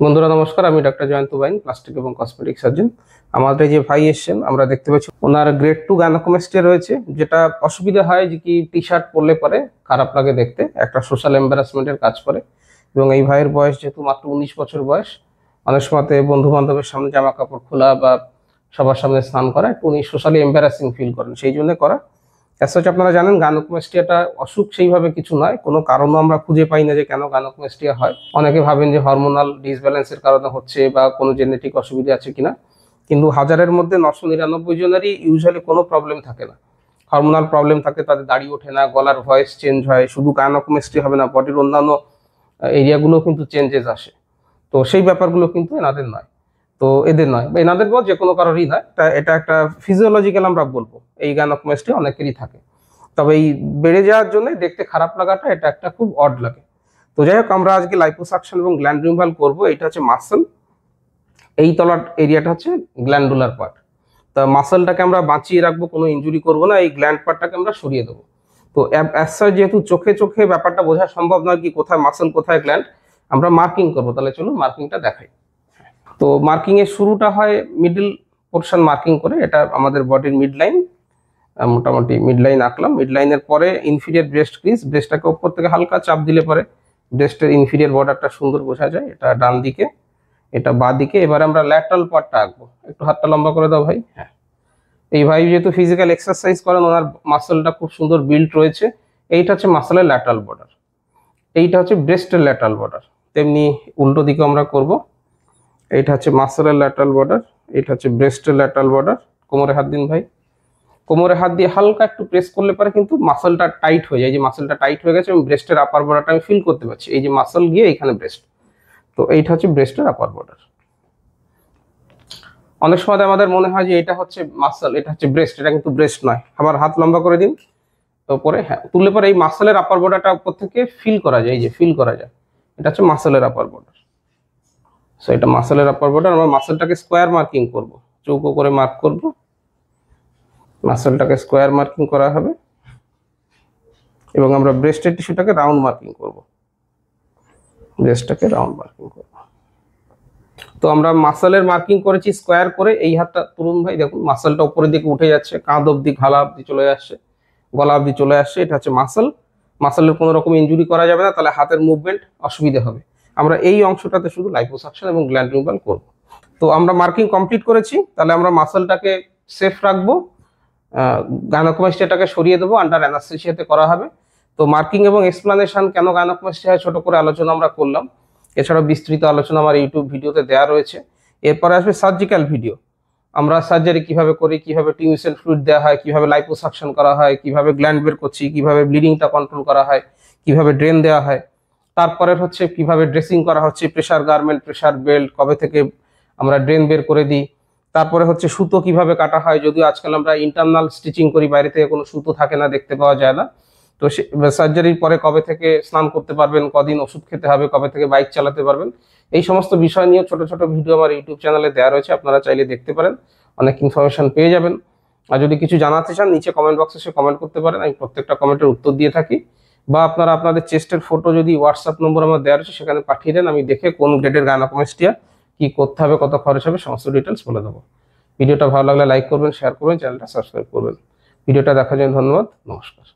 বন্ধুরা নমস্কার, আমি ডক্টর জয়ন্ত বাইন, প্লাস্টিক এবং কসমেটিক সার্জন। আমাদের যে ভাই এসছেন আমরা দেখতে পাচ্ছি ওনার গ্রেড 2 গাইনোকোমাস্টিয়া রয়েছে। যেটা অসুবিধা হয় যে কি টি শার্ট পরলে পরে খারাপ লাগে দেখতে, একটা সোশ্যাল এম্বারাসমেন্টের কাজ করে। এবং এই ভাইয়ের বয়স যেহেতু মাত্র 19 বছর বয়স, অনেক সময়তে বন্ধু বান্ধবের সামনে জামা কাপড় খোলা বা সবার সামনে স্নান করা একটু উনি সোশ্যালি এম্বারাসিং ফিল করেন, সেই জন্য করা। অ্যাজ আপনারা জানেন গাইনোকোমাস্টিয়াটা অসুখ সেইভাবে কিছু নয়, কোনো কারণও আমরা খুঁজে পাই না যে কেন গাইনোকোমাস্টিয়া হয়। অনেকে ভাবেন যে হরমোনাল ডিসব্যালেন্সের কারণে হচ্ছে বা কোনো জেনেটিক অসুবিধা আছে কিনা, কিন্তু হাজারের মধ্যে 999 জনেরই ইউজুয়ালি কোনো প্রবলেম থাকে না। হরমোনাল প্রবলেম থাকে, তাদের দাড়ি ওঠে না, গলার ভয়েস চেঞ্জ হয়। শুধু গাইনোকোমাস্টিয়া হবে না, বডির অন্যান্য এরিয়াগুলো কিন্তু চেঞ্জেস আসে। তো সেই ব্যাপারগুলো কিন্তু এনাদের নয়, তো এদের নয় বা এনাদের বল যে কোনো কারোরই নয়, এটা একটা ফিজিওলজিক্যাল আমরা বলবো। এই গাইনোকোমাস্টিয়া অনেকেরই থাকে, তবে এই বেড়ে যাওয়ার জন্য দেখতে খারাপ লাগাটা এটা একটা খুব অড লাগে। তো যাই হোক, আমরা আজকে লাইপোসাকশন এবং গ্ল্যান্ড রিমুভাল করবো। এটা হচ্ছে মাসল, এই তলার এরিয়াটা হচ্ছে গ্ল্যান্ডুলার পার্ট। তা মাসলটাকে আমরা বাঁচিয়ে রাখবো, কোনো ইনজুরি করবো না, এই গ্ল্যান্ড পার্টটাকে আমরা সরিয়ে দেবো। তো যেহেতু চোখে চোখে ব্যাপারটা বোঝা সম্ভব নয় কি কোথায় মাসল কোথায় গ্ল্যান্ড, আমরা মার্কিং করবো। তাহলে চলুন মার্কিংটা দেখাই। তো মার্কিং এর শুরুটা হয় মিডল পোর্শন মার্কিং করে, এটা আমাদের বডির মিড লাইন। মোটামুটি মিড লাইন আঁকলাম। মিড লাইনের পরে ইনফিরিয়ার ব্রেস্ট ক্রিজ, ব্রেস্টটাকে উপর থেকে হালকা চাপ দিলে পরে ব্রেস্টের ইনফিরিয়ার বর্ডারটা সুন্দর বোঝা যায়। এটা ডান দিকে, এটা বাঁ দিকে। এবার আমরা ল্যাটারাল পার্টটা আঁকবো। একটু হাতটা লম্বা করে দাও ভাই। হ্যাঁ, এই ভাই যেহেতু ফিজিক্যাল এক্সারসাইজ করেন, ওনার মাসলটা খুব সুন্দর বিল্ড রয়েছে। এইটা হচ্ছে মাসলের ল্যাটারাল বর্ডার, এইটা হচ্ছে ব্রেস্টের ল্যাটারাল বর্ডার। তেমনি উল্টো দিকে আমরা করব। এইটা হচ্ছে মাসলের ল্যাটারাল বর্ডার, এটা হচ্ছে ব্রেস্টের ল্যাটারাল বর্ডার। কোমরে হাত দিন ভাই। কোমরে হাত দিয়ে হালকা একটু প্রেস করলে পরে কিন্তু মাসলটা টাইট হয়ে যায়। যে মাসলটা টাইট হয়ে গেছে এবং ব্রেস্টের আপার বর্ডারটা আমি ফিল করতে পারছি। এই যে মাসল গিয়ে এখানে ব্রেস্ট, তো এইটা হচ্ছে ব্রেস্টের আপার বর্ডার। অনেক সময় আমাদের মনে হয় যে এটা হচ্ছে মাসল, এটা হচ্ছে ব্রেস্ট, এটা কিন্তু ব্রেস্ট নয়। আবার হাত লম্বা করে দিন। তো পরে হ্যাঁ, তুললে পরে এই মাসলের আপার বর্ডারটা উপর থেকে ফিল করা যায়। এই যে ফিল করা যায়, এটা হচ্ছে মাসলের আপার বর্ডার। সো এটা মাসলের আপার বর্ডার। আমরা মাসলটাকে স্কোয়ার মার্কিং করব, চৌকো করে মার্ক করব। মাসলটাকে স্কোয়ার মার্কিং করা হবে এবং আমরা ব্রেস্টের টিস্যুটাকে রাউন্ড মার্কিং করব। ব্রেস্টটাকে রাউন্ড মার্কিং করব। তো আমরা মাসলের মার্কিং করেছি স্কোয়ার করে। এই হাতটা তুলুন ভাই, দেখুন মাসলটা উপরের দিকে উঠে যাচ্ছে, কাঁধ অব্দি, ঘালা অব্দি চলে আসছে, গলা অব্দি চলে আসছে। এটা হচ্ছে মাসল। মাসলের কোনো রকম ইনজুরি করা যাবে না, তাহলে হাতের মুভমেন্ট অসুবিধা হবে। আমরা এই অংশটাতে শুধু লাইপোসাকশন এবং গ্ল্যান্ড রিমুভাল করব। তো আমরা মার্কিং কমপ্লিট করেছি, তাহলে আমরা মাসলটাকে সেফ রাখবো, গাইনোকোমাস্টিয়াটাকে সরিয়ে দেবো, আন্ডার অ্যানাস্থেসিয়াতে করা হবে। তো মার্কিং এবং এক্সপ্লানেশন কেন গাইনোকোমাস্টিয়া হয় ছোট করে আলোচনা আমরা করলাম। এছাড়াও বিস্তৃত আলোচনা আমার ইউটিউব ভিডিওতে দেওয়া রয়েছে। এরপরে আসবে সার্জিক্যাল ভিডিও, আমরা সার্জারি কিভাবে করি, কিভাবে টিউমিসেল ফ্লুইড দেওয়া হয়, কিভাবে লাইপোসাকশন করা হয়, কিভাবে গ্ল্যান্ড বের করছি, কিভাবে ব্লিডিংটা কন্ট্রোল করা হয়, কিভাবে ড্রেন দেওয়া হয়। তারপরে হচ্ছে কিভাবে ড্রেসিং করা হচ্ছে, প্রেসার গার্মেন্ট, প্রেসার বেল্ট, কবে থেকে আমরা ড্রেন বের করে দিই। তারপরে হচ্ছে সুতো কিভাবে কাটা হয়, যদিও আজকাল আমরা ইন্টারনাল স্টিচিং করি, বাইরে থেকে কোনো সুতো থাকে না, দেখতে পাওয়া যায় না। তো সার্জারির পরে কবে থেকে স্নান করতে পারবেন, কদিন ওষুধ খেতে হবে, কবে থেকে বাইক চালাতে পারবেন, এই সমস্ত বিষয় নিয়ে ছোট ছোট ভিডিও আমার ইউটিউব চ্যানেলে দেওয়া রয়েছে, আপনারা চাইলে দেখতে পারেন, অনেক ইনফরমেশন পেয়ে যাবেন। আর যদি কিছু জানাতে চান নিচে কমেন্ট বক্সে এসে কমেন্ট করতে পারেন, আমি প্রত্যেকটা কমেন্টের উত্তর দিয়ে থাকি। বা আপনারা আপনাদের চেস্টের ফটো যদি হোয়াটসঅ্যাপ নম্বর আমার দেওয়া রয়েছে সেখানে পাঠিয়ে দেন, আমি দেখে কোন গ্রেডের গাইনোকোমাস্টিয়া, কি করতে হবে, কত খরচ হবে, সমস্ত ডিটেলস বলে দেবো। ভিডিওটা ভালো লাগলে লাইক করবেন, শেয়ার করবেন, চ্যানেলটা সাবস্ক্রাইব করবেন। ভিডিওটা দেখার জন্য ধন্যবাদ, নমস্কার।